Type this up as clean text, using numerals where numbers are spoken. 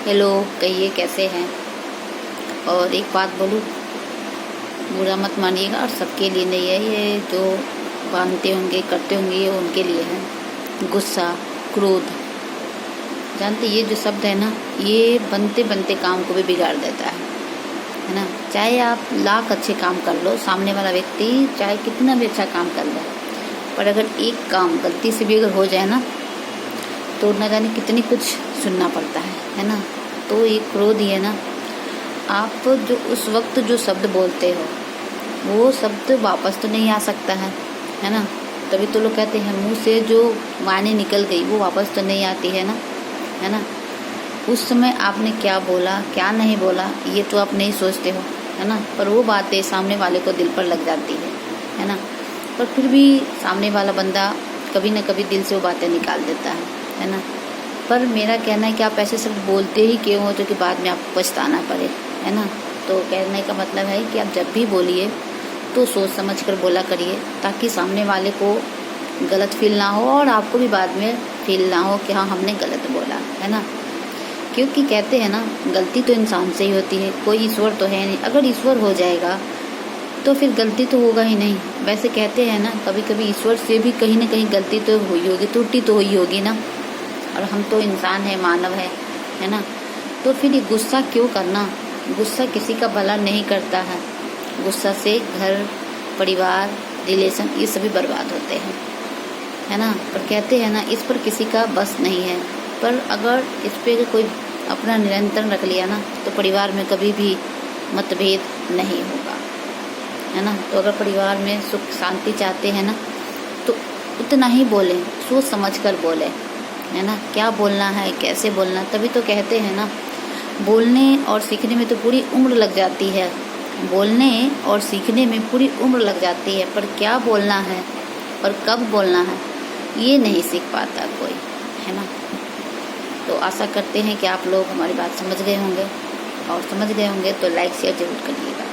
Hello, कहिए कैसे हैं। और एक बात बोलूँ, बुरा मत मानिएगा, और सबके लिए नहीं है ये, जो मानते होंगे करते होंगे ये उनके लिए है। गुस्सा, क्रोध, जानते ये जो शब्द है ना, ये बनते बनते काम को भी बिगाड़ देता है ना। चाहे आप लाख अच्छे काम कर लो, सामने वाला व्यक्ति चाहे कितना भी अच्छा काम कर ले, पर अगर एक काम गलती से भी अगर हो जाए ना, तो न जाने कितनी कुछ सुनना पड़ता है ना। तो ये क्रोध ही है ना। आप जो उस वक्त जो शब्द बोलते हो वो शब्द वापस तो नहीं आ सकता है ना। तभी तो लोग कहते हैं मुंह से जो वाणी निकल गई वो वापस तो नहीं आती है ना। उस समय आपने क्या बोला क्या नहीं बोला ये तो आप नहीं सोचते हो, है ना। पर वो बातें सामने वाले को दिल पर लग जाती है ना। पर फिर भी सामने वाला बंदा कभी न कभी दिल से वो बातें निकाल देता है ना। पर मेरा कहना है कि आप ऐसे शब्द बोलते ही क्यों हो जो कि बाद में आपको पछताना पड़े, है ना। तो कहने का मतलब है कि आप जब भी बोलिए तो सोच समझ कर बोला करिए, ताकि सामने वाले को गलत फील ना हो और आपको भी बाद में फील ना हो कि हाँ हमने गलत बोला, है ना। क्योंकि कहते हैं ना, गलती तो इंसान से ही होती है, कोई ईश्वर तो है नहीं। अगर ईश्वर हो जाएगा तो फिर गलती तो होगा ही नहीं। वैसे कहते हैं ना, कभी कभी ईश्वर से भी कहीं ना कहीं गलती तो हुई होगी, त्रुटि तो हुई होगी ना। और हम तो इंसान है, मानव है ना। तो फिर ये गुस्सा क्यों करना। गुस्सा किसी का भला नहीं करता है। गुस्सा से घर परिवार रिलेशन ये सभी बर्बाद होते हैं, है ना। पर कहते हैं ना, इस पर किसी का बस नहीं है। पर अगर इस पे कोई अपना नियंत्रण रख लिया ना, तो परिवार में कभी भी मतभेद नहीं होगा, है ना। तो अगर परिवार में सुख शांति चाहते हैं ना, तो उतना ही बोलें, सोच समझ कर बोलें, है ना। क्या बोलना है कैसे बोलना। तभी तो कहते हैं ना, बोलने और सीखने में तो पूरी उम्र लग जाती है। बोलने और सीखने में पूरी उम्र लग जाती है, पर क्या बोलना है और कब बोलना है ये नहीं सीख पाता कोई, है ना। तो आशा करते हैं कि आप लोग हमारी बात समझ गए होंगे, और समझ गए होंगे तो लाइक शेयर जरूर करिएगा।